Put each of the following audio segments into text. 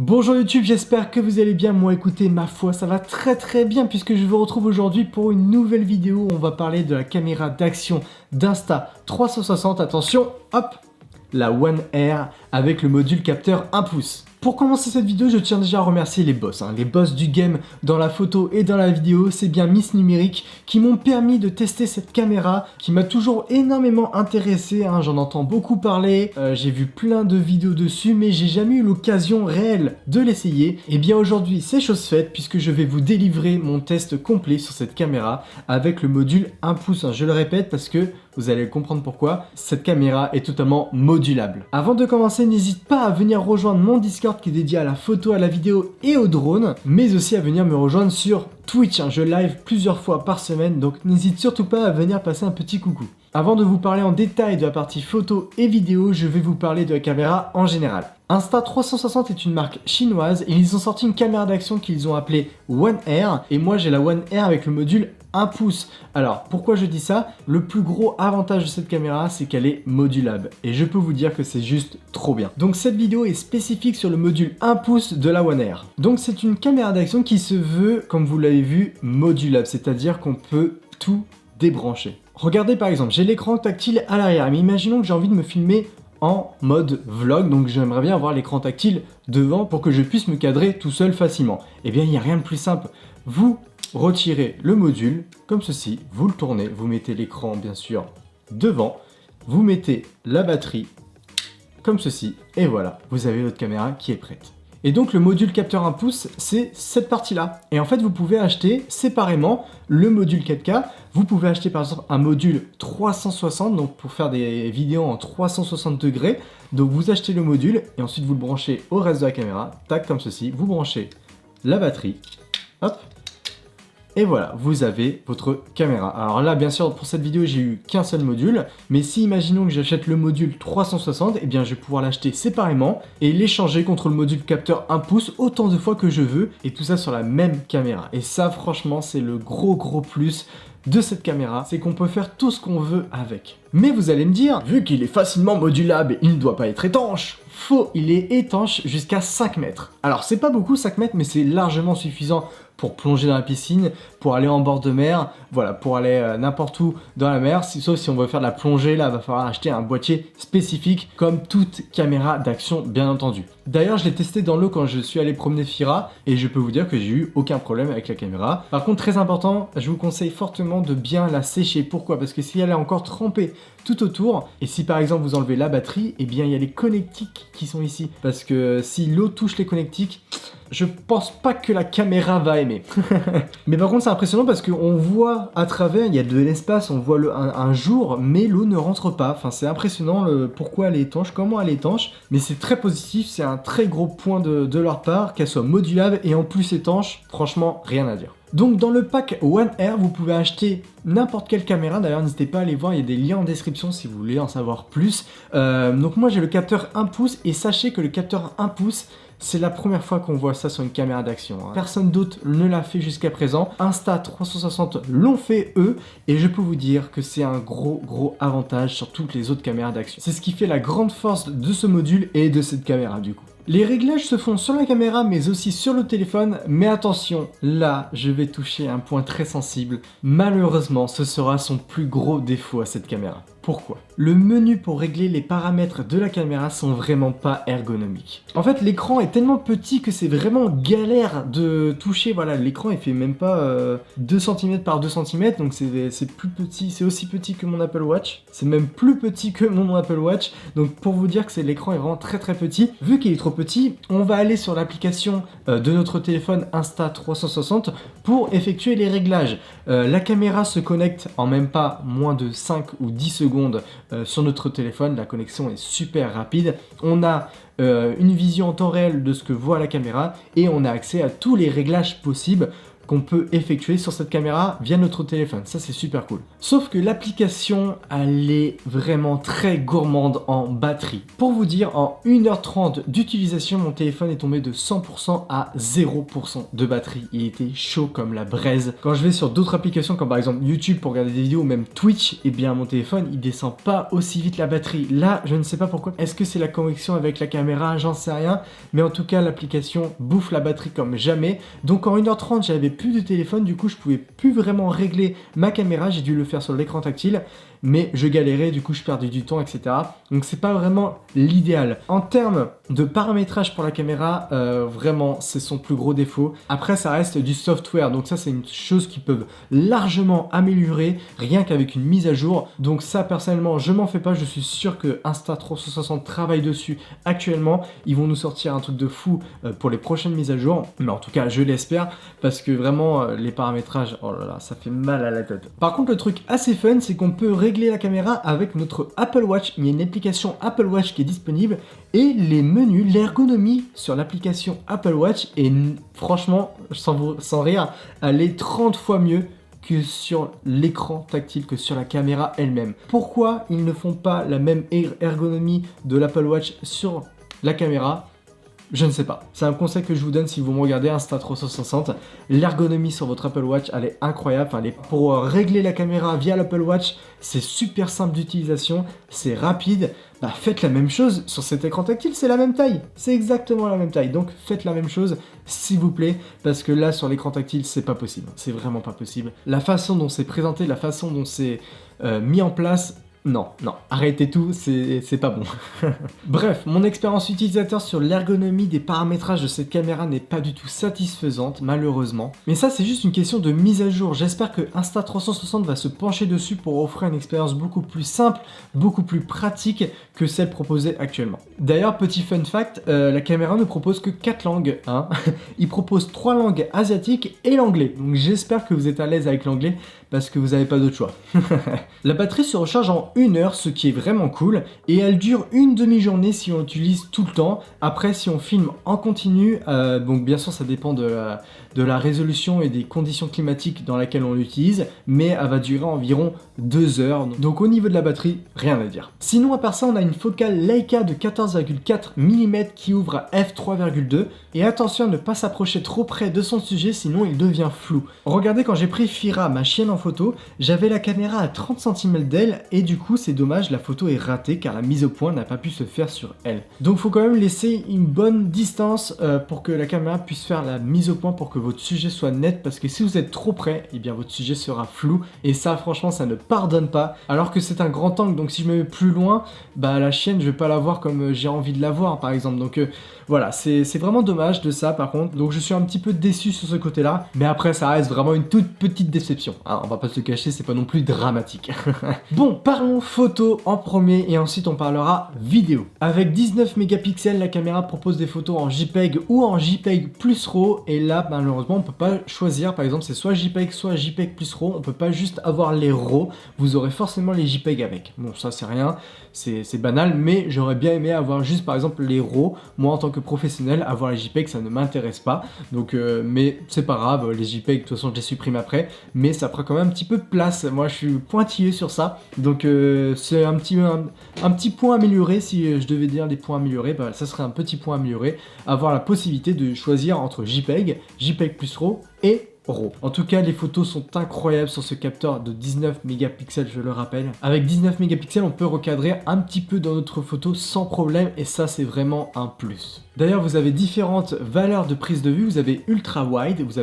Bonjour YouTube, j'espère que vous allez bien. Moi écoutez, ma foi, ça va très bien puisque je vous retrouve aujourd'hui pour une nouvelle vidéo. On va parler de la caméra d'action d'Insta360. Attention, hop, la One Air avec le module capteur 1 pouce. Pour commencer cette vidéo, je tiens déjà à remercier les boss, les boss du game dans la photo et dans la vidéo. C'est bien Miss Numérique qui m'ont permis de tester cette caméra qui m'a toujours énormément intéressé. J'en entends beaucoup parler, j'ai vu plein de vidéos dessus, mais j'ai jamais eu l'occasion réelle de l'essayer. Et bien aujourd'hui, c'est chose faite puisque je vais vous délivrer mon test complet sur cette caméra avec le module 1 pouce. Je le répète parce que vous allez comprendre pourquoi. Cette caméra est totalement modulable. Avant de commencer, n'hésite pas à venir rejoindre mon Discord qui est dédié à la photo, à la vidéo et au drone, mais aussi à venir me rejoindre sur Twitch. Je live plusieurs fois par semaine, donc n'hésite surtout pas à venir passer un petit coucou. Avant de vous parler en détail de la partie photo et vidéo, je vais vous parler de la caméra en général. Insta360 est une marque chinoise et ils ont sorti une caméra d'action qu'ils ont appelée One Air, et moi j'ai la One Air avec le module 1 pouce. Alors pourquoi je dis ça? Le plus gros avantage de cette caméra, c'est qu'elle est modulable et je peux vous dire que c'est juste trop bien. Donc cette vidéo est spécifique sur le module 1 pouce de la One Air. Donc c'est une caméra d'action qui se veut, comme vous l'avez vu, modulable, c'est-à-dire qu'on peut tout débrancher. Regardez par exemple, j'ai l'écran tactile à l'arrière, mais imaginons que j'ai envie de me filmer en mode vlog, donc j'aimerais bien avoir l'écran tactile devant pour que je puisse me cadrer tout seul facilement. Eh bien il n'y a rien de plus simple, vous retirez le module comme ceci, vous le tournez, vous mettez l'écran bien sûr devant, vous mettez la batterie comme ceci, et voilà, vous avez votre caméra qui est prête. Et donc le module capteur 1 pouce, c'est cette partie-là. Et en fait, vous pouvez acheter séparément le module 4K. Vous pouvez acheter par exemple un module 360, donc pour faire des vidéos en 360 degrés. Donc vous achetez le module et ensuite vous le branchez au reste de la caméra. Tac, comme ceci. Vous branchez la batterie. Hop. Et voilà, vous avez votre caméra. Alors là, bien sûr, pour cette vidéo, j'ai eu qu'un seul module. Mais si, imaginons que j'achète le module 360, eh bien, je vais pouvoir l'acheter séparément et l'échanger contre le module capteur 1 pouce autant de fois que je veux. Et tout ça sur la même caméra. Et ça, franchement, c'est le gros plus de cette caméra, c'est qu'on peut faire tout ce qu'on veut avec. Mais vous allez me dire, vu qu'il est facilement modulable, il ne doit pas être étanche. Faux, il est étanche jusqu'à 5 mètres. Alors c'est pas beaucoup 5 mètres, mais c'est largement suffisant pour plonger dans la piscine, pour aller en bord de mer, voilà, pour aller n'importe où dans la mer, sauf si on veut faire de la plongée, là, il va falloir acheter un boîtier spécifique, comme toute caméra d'action, bien entendu. D'ailleurs, je l'ai testé dans l'eau quand je suis allé promener Fira, et je peux vous dire que j'ai eu aucun problème avec la caméra. Par contre, très important, je vous conseille fortement de bien la sécher. Pourquoi? Parce que si elle est encore trempée tout autour, et si par exemple vous enlevez la batterie, eh bien il y a les connectiques qui sont ici. Parce que si l'eau touche les connectiques, je pense pas que la caméra va aimer. Mais par contre c'est impressionnant parce qu'on voit à travers, il y a de l'espace, on voit un jour, mais l'eau ne rentre pas. Enfin c'est impressionnant pourquoi elle est étanche, comment elle est étanche. Mais c'est très positif, c'est un très gros point de leur part, qu'elle soit modulable et en plus étanche. Franchement, rien à dire. Donc dans le pack One Air, vous pouvez acheter n'importe quelle caméra. D'ailleurs, n'hésitez pas à aller voir, il y a des liens en description si vous voulez en savoir plus. Donc moi j'ai le capteur 1 pouce et sachez que le capteur 1 pouce, c'est la première fois qu'on voit ça sur une caméra d'action. Personne d'autre ne l'a fait jusqu'à présent. Insta360 l'ont fait eux et je peux vous dire que c'est un gros avantage sur toutes les autres caméras d'action. C'est ce qui fait la grande force de ce module et de cette caméra du coup. Les réglages se font sur la caméra mais aussi sur le téléphone, mais attention, là je vais toucher un point très sensible. Malheureusement, ce sera son plus gros défaut à cette caméra. Pourquoi? Le menu pour régler les paramètres de la caméra sont vraiment pas ergonomiques. En fait, l'écran est tellement petit que c'est vraiment galère de toucher. Voilà, l'écran il fait même pas 2 cm par 2 cm, donc c'est plus petit, c'est aussi petit que mon Apple Watch. C'est même plus petit que mon Apple Watch. Donc pour vous dire que l'écran est vraiment très petit. Vu qu'il est trop petit, on va aller sur l'application de notre téléphone Insta360 pour effectuer les réglages. La caméra se connecte en même pas moins de 5 ou 10 secondes sur notre téléphone. La connexion est super rapide. On a une vision en temps réel de ce que voit la caméra et on a accès à tous les réglages possibles qu'on peut effectuer sur cette caméra via notre téléphone. Ça, c'est super cool. Sauf que l'application, elle est vraiment très gourmande en batterie. Pour vous dire, en 1h30 d'utilisation, mon téléphone est tombé de 100% à 0% de batterie. Il était chaud comme la braise. Quand je vais sur d'autres applications, comme par exemple YouTube pour regarder des vidéos, ou même Twitch, et bien mon téléphone, il descend pas aussi vite la batterie. Là, je ne sais pas pourquoi. Est-ce que c'est la connexion avec la caméra? J'en sais rien. Mais en tout cas, l'application bouffe la batterie comme jamais. Donc en 1h30, j'avais plus de téléphone. Du coup, je pouvais plus vraiment régler ma caméra. J'ai dû le faire sur l'écran tactile. Mais je galérais, du coup je perdais du temps, etc. Donc c'est pas vraiment l'idéal. En termes de paramétrage pour la caméra, vraiment c'est son plus gros défaut. Après ça reste du software, donc ça c'est une chose qu'ils peuvent largement améliorer, rien qu'avec une mise à jour. Donc ça personnellement je m'en fais pas, je suis sûr que Insta360 travaille dessus actuellement. Ils vont nous sortir un truc de fou pour les prochaines mises à jour. Mais en tout cas je l'espère, parce que vraiment les paramétrages, oh là là, ça fait mal à la tête. Par contre le truc assez fun, c'est qu'on peut régler la caméra avec notre Apple Watch. Il y a une application Apple Watch qui est disponible et les menus, l'ergonomie sur l'application Apple Watch est franchement, sans rire, elle est 30 fois mieux que sur l'écran tactile, que sur la caméra elle-même. Pourquoi ils ne font pas la même ergonomie de l'Apple Watch sur la caméra? Je ne sais pas. C'est un conseil que je vous donne si vous me regardez Insta360. L'ergonomie sur votre Apple Watch, elle est incroyable. Pour régler la caméra via l'Apple Watch, c'est super simple d'utilisation, c'est rapide. Bah, faites la même chose sur cet écran tactile, c'est la même taille. C'est exactement la même taille. Donc faites la même chose, s'il vous plaît, parce que là, sur l'écran tactile, c'est pas possible. C'est vraiment pas possible. La façon dont c'est présenté, la façon dont c'est mis en place, non, arrêtez tout, c'est pas bon. Bref, mon expérience utilisateur sur l'ergonomie des paramétrages de cette caméra n'est pas du tout satisfaisante, malheureusement. Mais ça, c'est juste une question de mise à jour. J'espère que Insta360 va se pencher dessus pour offrir une expérience beaucoup plus simple, beaucoup plus pratique que celle proposée actuellement. D'ailleurs, petit fun fact, la caméra ne propose que 4 langues. Hein. Il propose 3 langues asiatiques et l'anglais. Donc j'espère que vous êtes à l'aise avec l'anglais, parce que vous n'avez pas d'autre choix. La batterie se recharge en 1 heure, ce qui est vraiment cool, et elle dure une demi-journée si on l'utilise tout le temps. Après, si on filme en continu, donc bien sûr ça dépend de la résolution et des conditions climatiques dans lesquelles on l'utilise, mais elle va durer environ 2 heures. Donc au niveau de la batterie, rien à dire. Sinon, à part ça, on a une focale Leica de 14,4 mm qui ouvre à f3,2, et attention à ne pas s'approcher trop près de son sujet, sinon il devient flou. Regardez, quand j'ai pris Fira, ma chienne en photo, j'avais la caméra à 30 cm d'elle, et du coup c'est dommage, la photo est ratée car la mise au point n'a pas pu se faire sur elle. Donc faut quand même laisser une bonne distance pour que la caméra puisse faire la mise au point, pour que votre sujet soit net, parce que si vous êtes trop près, et bien votre sujet sera flou, et ça franchement ça ne pardonne pas. Alors que c'est un grand angle, donc si je me mets plus loin, bah la chienne je vais pas la voir comme j'ai envie de la voir par exemple. Donc voilà, c'est vraiment dommage de ça par contre. Donc je suis un petit peu déçu sur ce côté là, mais après ça reste vraiment une toute petite déception, hein, on va pas se le cacher, c'est pas non plus dramatique. Bon, parlons photo en premier et ensuite on parlera vidéo. Avec 19 mégapixels, la caméra propose des photos en JPEG ou en JPEG plus RAW, et là malheureusement on peut pas choisir. Par exemple c'est soit JPEG soit JPEG plus RAW, on peut pas juste avoir les RAW, vous aurez forcément les JPEG avec. Bon, ça c'est rien, c'est banal, mais j'aurais bien aimé avoir juste par exemple les RAW. Moi en tant que professionnel, avoir les JPEG ça ne m'intéresse pas, donc mais c'est pas grave, les JPEG de toute façon je les supprime après, mais ça prend quand même un petit peu de place. Moi je suis pointilleux sur ça, donc c'est un petit point amélioré. Si je devais dire des points améliorés, bah, ça serait un petit point amélioré, avoir la possibilité de choisir entre JPEG, JPEG plus RAW et RAW. En tout cas, les photos sont incroyables sur ce capteur de 19 mégapixels, je le rappelle. Avec 19 mégapixels, on peut recadrer un petit peu dans notre photo sans problème, et ça c'est vraiment un plus. D'ailleurs, vous avez différentes valeurs de prise de vue. Vous avez ultra wide, vous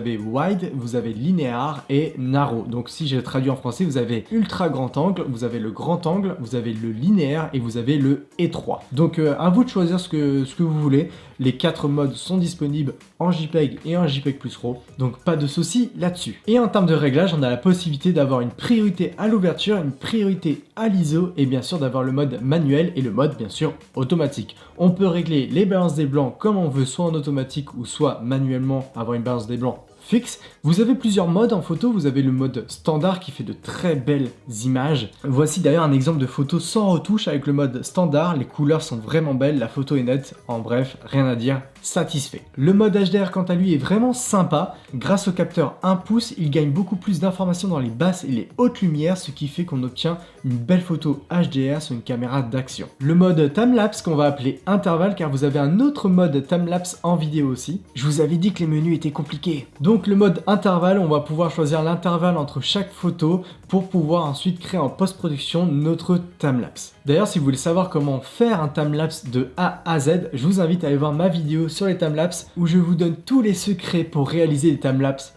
avez linéaire et narrow. Donc si je traduis en français, vous avez ultra grand angle, vous avez le grand angle, vous avez le linéaire et vous avez le étroit. Donc à vous de choisir ce que vous voulez. Les 4 modes sont disponibles en JPEG et en JPEG plus RAW, donc pas de souci là-dessus. Et en termes de réglage, on a la possibilité d'avoir une priorité à l'ouverture, une priorité à l'ISO, et bien sûr d'avoir le mode manuel et le mode bien sûr automatique. On peut régler les balances des blancs comme on veut, soit en automatique ou soit manuellement, avoir une balance des blancs fixe. Vous avez plusieurs modes en photo. Vous avez le mode standard qui fait de très belles images. Voici d'ailleurs un exemple de photo sans retouche avec le mode standard. Les couleurs sont vraiment belles, la photo est nette. En bref, rien à dire, satisfait. Le mode HDR quant à lui est vraiment sympa. Grâce au capteur 1 pouce, il gagne beaucoup plus d'informations dans les basses et les hautes lumières, ce qui fait qu'on obtient une belle photo HDR sur une caméra d'action. Le mode timelapse qu'on va appeler intervalle, car vous avez un autre mode timelapse en vidéo aussi. Je vous avais dit que les menus étaient compliqués. Donc le mode intervalle, on va pouvoir choisir l'intervalle entre chaque photo pour pouvoir ensuite créer en post-production notre timelapse. D'ailleurs, si vous voulez savoir comment faire un timelapse de A à Z, je vous invite à aller voir ma vidéo sur les timelapses où je vous donne tous les secrets pour réaliser des timelapses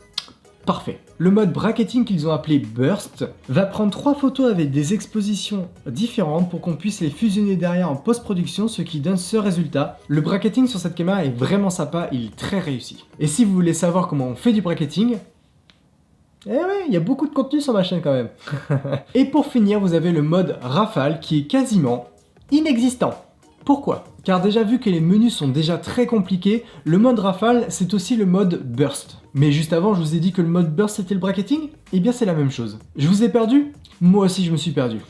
parfaits. Le mode bracketing qu'ils ont appelé Burst va prendre 3 photos avec des expositions différentes pour qu'on puisse les fusionner derrière en post-production, ce qui donne ce résultat. Le bracketing sur cette caméra est vraiment sympa, il est très réussi. Et si vous voulez savoir comment on fait du bracketing, eh ouais, il y a beaucoup de contenu sur ma chaîne quand même. Et pour finir, vous avez le mode rafale qui est quasiment inexistant. Pourquoi? Car déjà vu que les menus sont déjà très compliqués, le mode rafale c'est aussi le mode burst. Mais juste avant je vous ai dit que le mode burst c'était le bracketing? Eh bien c'est la même chose. Je vous ai perdu? Moi aussi je me suis perdu.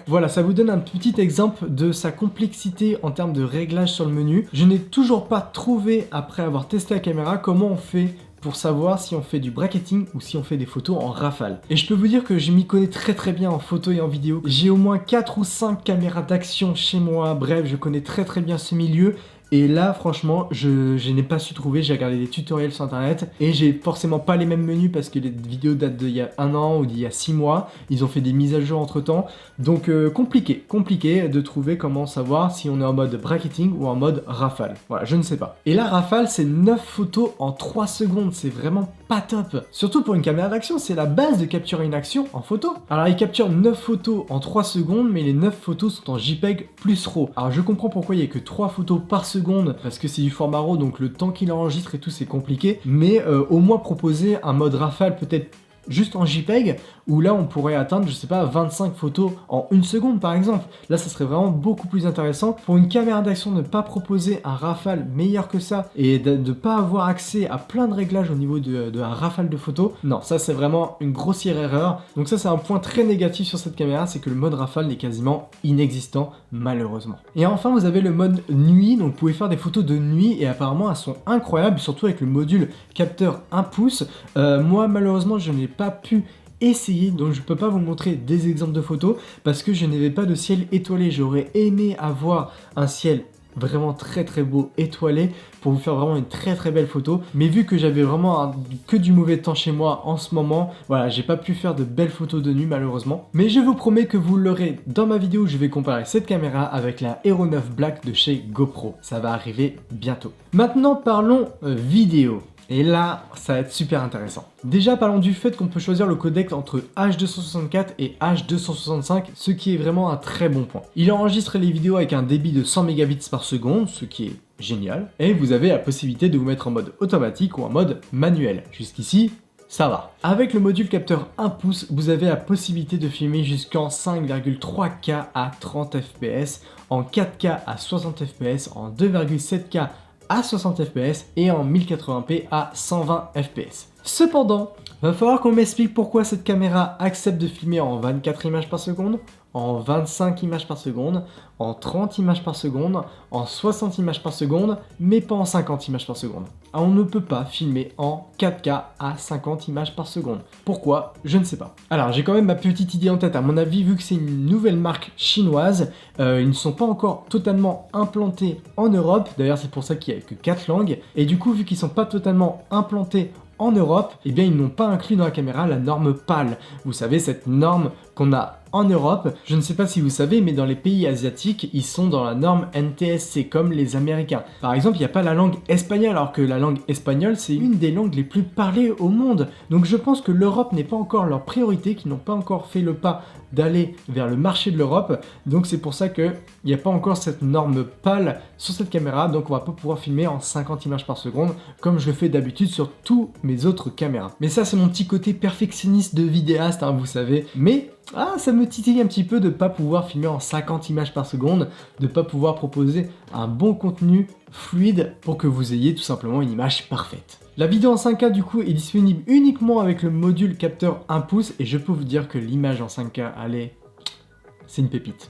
Voilà, ça vous donne un petit exemple de sa complexité en termes de réglage sur le menu. Je n'ai toujours pas trouvé, après avoir testé la caméra, comment on fait pour savoir si on fait du bracketing ou si on fait des photos en rafale. Et je peux vous dire que je m'y connais très bien en photo et en vidéo. J'ai au moins 4 ou 5 caméras d'action chez moi, bref, je connais très bien ce milieu. Et là, franchement, je n'ai pas su trouver, j'ai regardé des tutoriels sur internet et j'ai forcément pas les mêmes menus parce que les vidéos datent d'il y a 1 an ou d'il y a 6 mois. Ils ont fait des mises à jour entre temps. Donc compliqué de trouver comment savoir si on est en mode bracketing ou en mode rafale. Voilà, je ne sais pas. Et la rafale, c'est 9 photos en 3 secondes. C'est vraiment pas top. Surtout pour une caméra d'action, c'est la base de capturer une action en photo. Alors il capture 9 photos en 3 secondes, mais les 9 photos sont en JPEG plus RAW. Alors je comprends pourquoi il n'y a que 3 photos par seconde, parce que c'est du format RAW, donc le temps qu'il enregistre et tout c'est compliqué, mais au moins proposer un mode rafale peut-être juste en JPEG, où là on pourrait atteindre, je sais pas, 25 photos en 1 seconde par exemple. Là ça serait vraiment beaucoup plus intéressant. Pour une caméra d'action, ne pas proposer un rafale meilleur que ça et de ne pas avoir accès à plein de réglages au niveau de un rafale de photos, non, ça c'est vraiment une grossière erreur. Donc ça c'est un point très négatif sur cette caméra, c'est que le mode rafale est quasiment inexistant malheureusement. Et enfin vous avez le mode nuit, donc vous pouvez faire des photos de nuit et apparemment elles sont incroyables, surtout avec le module capteur 1 pouce. Moi malheureusement je n'ai pas pu essayer, donc je peux pas vous montrer des exemples de photos parce que je n'avais pas de ciel étoilé. J'aurais aimé avoir un ciel vraiment très beau étoilé pour vous faire vraiment une très belle photo, mais vu que j'avais vraiment que du mauvais temps chez moi en ce moment, voilà, j'ai pas pu faire de belles photos de nuit malheureusement, mais je vous promets que vous l'aurez dans ma vidéo où je vais comparer cette caméra avec la Hero 9 Black de chez GoPro. Ça va arriver bientôt. Maintenant parlons vidéo. Et là, ça va être super intéressant. Déjà, parlons du fait qu'on peut choisir le codec entre H264 et H265, ce qui est vraiment un très bon point. Il enregistre les vidéos avec un débit de 100 mégabits par seconde, ce qui est génial. Et vous avez la possibilité de vous mettre en mode automatique ou en mode manuel. Jusqu'ici, ça va. Avec le module capteur 1 pouce, vous avez la possibilité de filmer jusqu'en 5,3K à 30 fps, en 4K à 60 fps, en 2,7K à 60 fps et en 1080p à 120 fps. Cependant, va falloir qu'on m'explique pourquoi cette caméra accepte de filmer en 24 images par seconde, en 25 images par seconde, en 30 images par seconde, en 60 images par seconde, mais pas en 50 images par seconde. On ne peut pas filmer en 4K à 50 images par seconde. Pourquoi? Je ne sais pas. Alors j'ai quand même ma petite idée en tête. À mon avis, vu que c'est une nouvelle marque chinoise, ils ne sont pas encore totalement implantés en Europe. D'ailleurs c'est pour ça qu'il n'y a que 4 langues. Et du coup, vu qu'ils ne sont pas totalement implantés en Europe, eh bien ils n'ont pas inclus dans la caméra la norme PAL. Vous savez, cette norme qu'on a en Europe, je ne sais pas si vous savez, mais dans les pays asiatiques, ils sont dans la norme NTSC, comme les Américains. Par exemple, il n'y a pas la langue espagnole, alors que la langue espagnole, c'est une des langues les plus parlées au monde. Donc je pense que l'Europe n'est pas encore leur priorité, qu'ils n'ont pas encore fait le pas d'aller vers le marché de l'Europe. Donc c'est pour ça qu'il n'y a pas encore cette norme PAL sur cette caméra, donc on va pas pouvoir filmer en 50 images par seconde, comme je le fais d'habitude sur tous mes autres caméras. Mais ça, c'est mon petit côté perfectionniste de vidéaste, hein, vous savez. Mais ça me titille un petit peu de ne pas pouvoir filmer en 50 images par seconde, de ne pas pouvoir proposer un bon contenu fluide pour que vous ayez tout simplement une image parfaite. La vidéo en 5K du coup est disponible uniquement avec le module capteur 1 pouce et je peux vous dire que l'image en 5K, allez, c'est une pépite.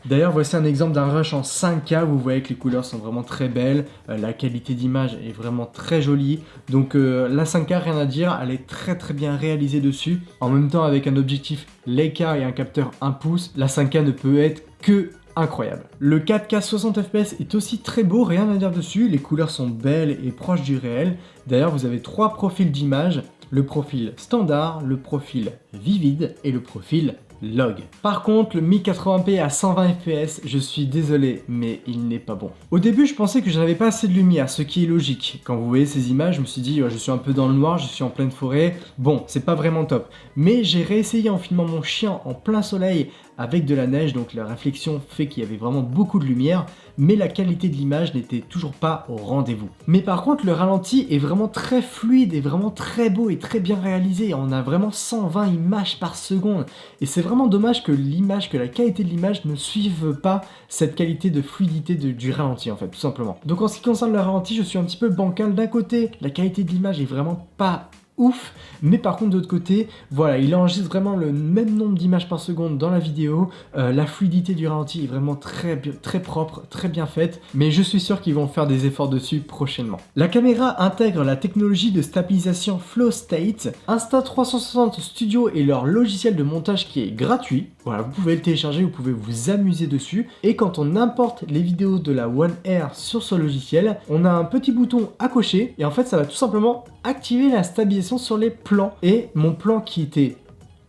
D'ailleurs, voici un exemple d'un rush en 5K. Vous voyez que les couleurs sont vraiment très belles, la qualité d'image est vraiment très jolie. Donc la 5K, rien à dire, elle est très bien réalisée dessus. En même temps, avec un objectif Leica et un capteur 1 pouce, la 5K ne peut être que incroyable. Le 4K 60 fps est aussi très beau, rien à dire dessus, les couleurs sont belles et proches du réel. D'ailleurs, vous avez 3 profils d'image, le profil standard, le profil vivide et le profil log. Par contre, le 1080p à 120 fps, je suis désolé, mais il n'est pas bon. Au début, je pensais que je n'avais pas assez de lumière, ce qui est logique. Quand vous voyez ces images, je me suis dit, je suis un peu dans le noir, je suis en pleine forêt, bon, c'est pas vraiment top. Mais j'ai réessayé en filmant mon chien en plein soleil avec de la neige, donc la réflexion fait qu'il y avait vraiment beaucoup de lumière, mais la qualité de l'image n'était toujours pas au rendez-vous. Mais par contre, le ralenti est vraiment très fluide et vraiment très beau et très bien réalisé. On a vraiment 120 images par seconde. Et c'est vraiment dommage que la qualité de l'image ne suive pas cette qualité de fluidité du ralenti en fait, tout simplement. Donc en ce qui concerne le ralenti, je suis un petit peu bancal. D'un côté, la qualité de l'image est vraiment pas ouf, mais par contre de l'autre côté, voilà, il enregistre vraiment le même nombre d'images par seconde dans la vidéo, la fluidité du ralenti est vraiment très propre, très bien faite, mais je suis sûr qu'ils vont faire des efforts dessus prochainement. La caméra intègre la technologie de stabilisation Flow State. Insta360 Studio est leur logiciel de montage qui est gratuit, voilà, vous pouvez le télécharger, vous pouvez vous amuser dessus, et quand on importe les vidéos de la One R sur ce logiciel, on a un petit bouton à cocher, et en fait ça va tout simplement activer la stabilisation sur les plans. Et mon plan qui était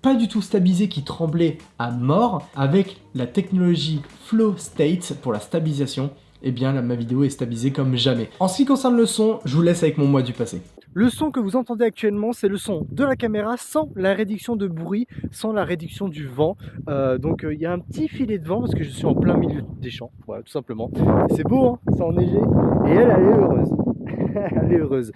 pas du tout stabilisé, qui tremblait à mort, avec la technologie Flow State pour la stabilisation, et bien là, ma vidéo est stabilisée comme jamais. En ce qui concerne le son, je vous laisse avec mon moi du passé. Le son que vous entendez actuellement, c'est le son de la caméra sans la réduction de bruit, sans la réduction du vent. Donc il y a un petit filet de vent parce que je suis en plein milieu des champs, voilà, tout simplement. C'est beau, hein, c'est enneigé, et elle est heureuse. Elle est heureuse.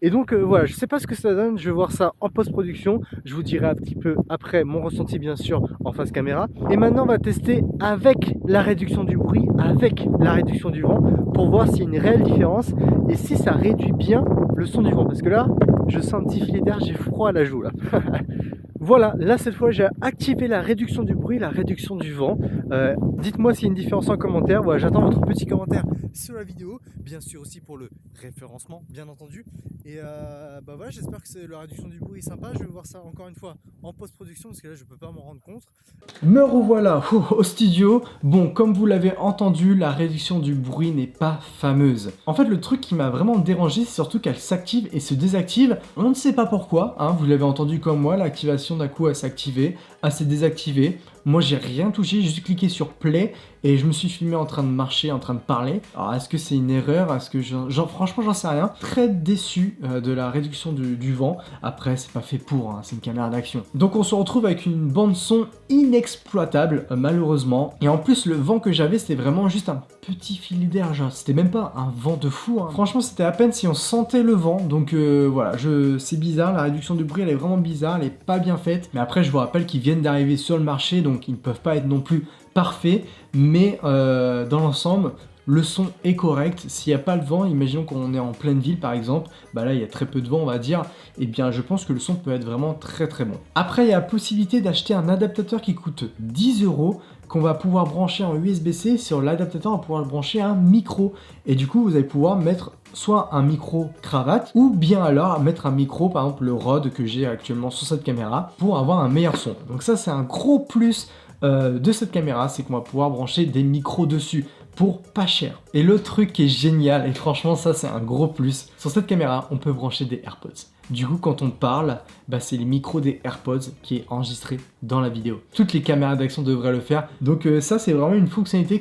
Et donc voilà, je sais pas ce que ça donne, je vais voir ça en post-production, je vous dirai un petit peu après mon ressenti bien sûr en face caméra. Et maintenant on va tester avec la réduction du bruit, avec la réduction du vent, pour voir s'il y a une réelle différence et si ça réduit bien le son du vent. Parce que là, je sens un petit filet d'air, j'ai froid à la joue là. Voilà, là cette fois j'ai activé la réduction du bruit, la réduction du vent. Dites-moi s'il y a une différence en commentaire. Voilà, j'attends votre petit commentaire sur la vidéo, bien sûr aussi pour le référencement, bien entendu. Et bah voilà, j'espère que la réduction du bruit est sympa. Je vais voir ça encore une fois en post-production parce que là je peux pas m'en rendre compte. Me revoilà au studio. Bon, comme vous l'avez entendu, la réduction du bruit n'est pas fameuse. En fait, le truc qui m'a vraiment dérangé, c'est surtout qu'elle s'active et se désactive. On ne sait pas pourquoi, hein, vous l'avez entendu comme moi, l'activation d'un coup elle s'est activée, elle s'est désactivée. Moi j'ai rien touché, j'ai juste cliqué sur play et je me suis filmé en train de marcher, en train de parler. Alors est-ce que c'est une erreur? Est-ce que franchement j'en sais rien. Très déçu de la réduction du vent. Après c'est pas fait pour, hein, c'est une caméra d'action. Donc on se retrouve avec une bande son inexploitable malheureusement. Et en plus le vent que j'avais c'était vraiment juste un petit filet d'air, c'était même pas un vent de fou, hein. Franchement c'était à peine si on sentait le vent. Donc voilà, c'est bizarre, la réduction du bruit elle est vraiment bizarre, elle est pas bien faite. Mais après je vous rappelle qu'ils viennent d'arriver sur le marché, donc ils ne peuvent pas être non plus parfaits, mais dans l'ensemble le son est correct. S'il n'y a pas le vent, imaginons qu'on est en pleine ville par exemple, bah là il y a très peu de vent on va dire, et bien je pense que le son peut être vraiment très bon. Après il y a la possibilité d'acheter un adaptateur qui coûte 10 € qu'on va pouvoir brancher en USB-C. Sur l'adaptateur on va pouvoir brancher un micro, et du coup vous allez pouvoir mettre soit un micro cravate, ou bien alors mettre un micro, par exemple le Rode que j'ai actuellement sur cette caméra, pour avoir un meilleur son. Donc ça c'est un gros plus de cette caméra, c'est qu'on va pouvoir brancher des micros dessus pour pas cher. Et le truc qui est génial, et franchement ça c'est un gros plus, sur cette caméra on peut brancher des AirPods. Du coup quand on parle, bah, c'est les micros des AirPods qui est enregistré dans la vidéo. Toutes les caméras d'action devraient le faire, donc ça c'est vraiment une fonctionnalité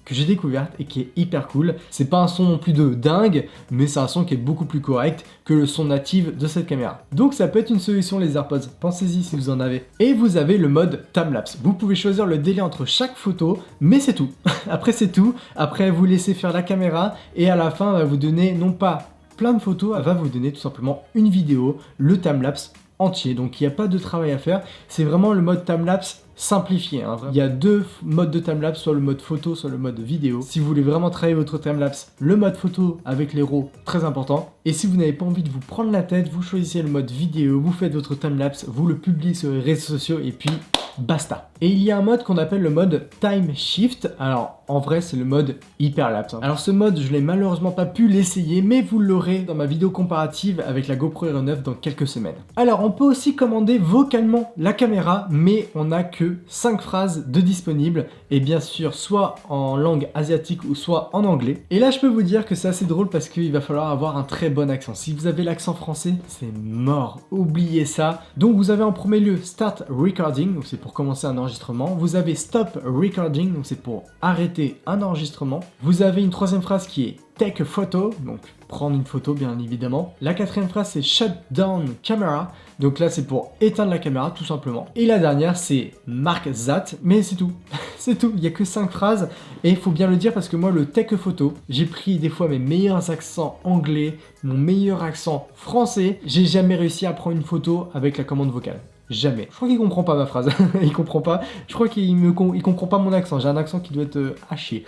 que j'ai découverte et qui est hyper cool. C'est pas un son non plus de dingue, mais c'est un son qui est beaucoup plus correct que le son natif de cette caméra. Donc ça peut être une solution les AirPods, pensez-y si vous en avez. Et vous avez le mode timelapse. Vous pouvez choisir le délai entre chaque photo, mais c'est tout. Après c'est tout, après vous laissez faire la caméra et à la fin elle va vous donner non pas plein de photos, elle va vous donner tout simplement une vidéo, le timelapse entier. Donc il n'y a pas de travail à faire, c'est vraiment le mode timelapse simplifié, hein, il y a deux modes de timelapse, soit le mode photo, soit le mode vidéo. Si vous voulez vraiment travailler votre timelapse, le mode photo avec les RAW, très important. Et si vous n'avez pas envie de vous prendre la tête, vous choisissez le mode vidéo, vous faites votre timelapse, vous le publiez sur les réseaux sociaux et puis basta. Et il y a un mode qu'on appelle le mode time shift. Alors en vrai c'est le mode hyperlapse. Alors ce mode je l'ai malheureusement pas pu l'essayer, mais vous l'aurez dans ma vidéo comparative avec la GoPro Hero 9 dans quelques semaines. Alors on peut aussi commander vocalement la caméra, mais on n'a que 5 phrases de disponibles, et bien sûr soit en langue asiatique ou soit en anglais. Et là je peux vous dire que c'est assez drôle parce qu'il va falloir avoir un très bon accent. Si vous avez l'accent français, c'est mort, oubliez ça. Donc vous avez en premier lieu Start Recording, donc c'est pour commencer un enregistrement. Vous avez Stop Recording, donc c'est pour arrêter un enregistrement. Vous avez une troisième phrase qui est Take a photo, donc prendre une photo bien évidemment. La quatrième phrase c'est Shut down camera, donc là c'est pour éteindre la caméra tout simplement. Et la dernière c'est Mark that, mais c'est tout. C'est tout, il n'y a que 5 phrases et il faut bien le dire parce que moi le take a photo, j'ai pris des fois mes meilleurs accents anglais, mon meilleur accent français, j'ai jamais réussi à prendre une photo avec la commande vocale. Jamais. Je crois qu'il comprend pas ma phrase. Il comprend pas. Je crois qu'il comprend pas mon accent. J'ai un accent qui doit être haché.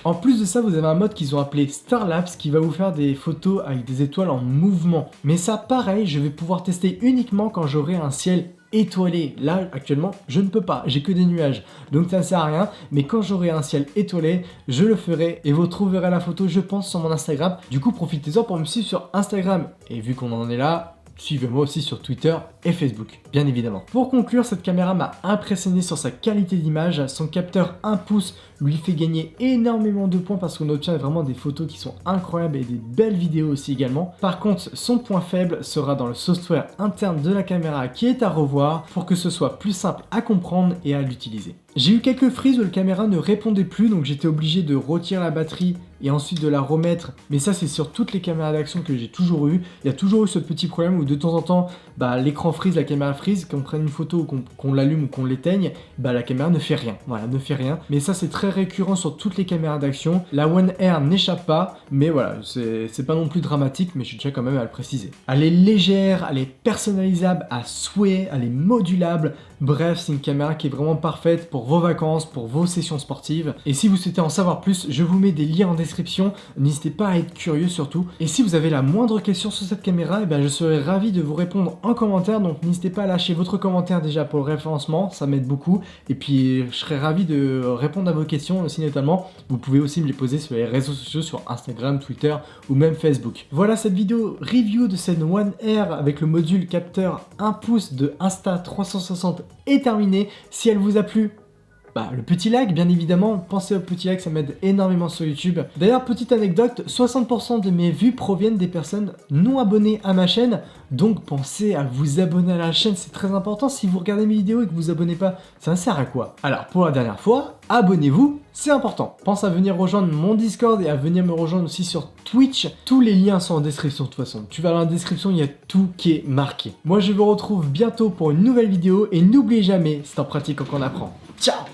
En plus de ça, vous avez un mode qu'ils ont appelé Starlapse qui va vous faire des photos avec des étoiles en mouvement. Mais ça, pareil, je vais pouvoir tester uniquement quand j'aurai un ciel étoilé. Là, actuellement, je ne peux pas. J'ai que des nuages. Donc ça ne sert à rien. Mais quand j'aurai un ciel étoilé, je le ferai. Et vous trouverez la photo, je pense, sur mon Instagram. Du coup, profitez-en pour me suivre sur Instagram. Et vu qu'on en est là, suivez-moi aussi sur Twitter et Facebook, bien évidemment. Pour conclure, cette caméra m'a impressionné sur sa qualité d'image. Son capteur 1 pouce lui fait gagner énormément de points parce qu'on obtient vraiment des photos qui sont incroyables et des belles vidéos aussi également. Par contre, son point faible sera dans le software interne de la caméra qui est à revoir pour que ce soit plus simple à comprendre et à l'utiliser. J'ai eu quelques frises où la caméra ne répondait plus, donc j'étais obligé de retirer la batterie et ensuite de la remettre. Mais ça, c'est sur toutes les caméras d'action que j'ai toujours eu. Il y a toujours eu ce petit problème où de temps en temps, l'écran frise, la caméra frise, qu'on prenne une photo ou qu'on l'allume ou qu'on l'éteigne, la caméra ne fait rien. Voilà, ne fait rien. Mais ça, c'est très récurrent sur toutes les caméras d'action. La One R n'échappe pas, mais voilà, c'est pas non plus dramatique, mais je tiens quand même à le préciser. Elle est légère, elle est personnalisable à souhait, elle est modulable. Bref, c'est une caméra qui est vraiment parfaite pour vos vacances, pour vos sessions sportives. Et si vous souhaitez en savoir plus, je vous mets des liens en description. N'hésitez pas à être curieux surtout. Et si vous avez la moindre question sur cette caméra, je serai ravi de vous répondre en commentaire. Donc n'hésitez pas à lâcher votre commentaire déjà pour le référencement, ça m'aide beaucoup. Et puis je serai ravi de répondre à vos questions aussi notamment. Vous pouvez aussi me les poser sur les réseaux sociaux, sur Instagram, Twitter ou même Facebook. Voilà, cette vidéo review de cette One R avec le module capteur 1 pouce de Insta360 est terminée. Si elle vous a plu, le petit like, bien évidemment, pensez au petit like, ça m'aide énormément sur YouTube. D'ailleurs, petite anecdote, 60% de mes vues proviennent des personnes non abonnées à ma chaîne, donc pensez à vous abonner à la chaîne, c'est très important. Si vous regardez mes vidéos et que vous vous abonnez pas, ça sert à quoi? Alors, pour la dernière fois, abonnez-vous, c'est important. Pense à venir rejoindre mon Discord et à venir me rejoindre aussi sur Twitch. Tous les liens sont en description de toute façon. Tu vas dans la description, il y a tout qui est marqué. Moi, je vous retrouve bientôt pour une nouvelle vidéo et n'oubliez jamais, c'est en pratiquant qu'on apprend. Ciao!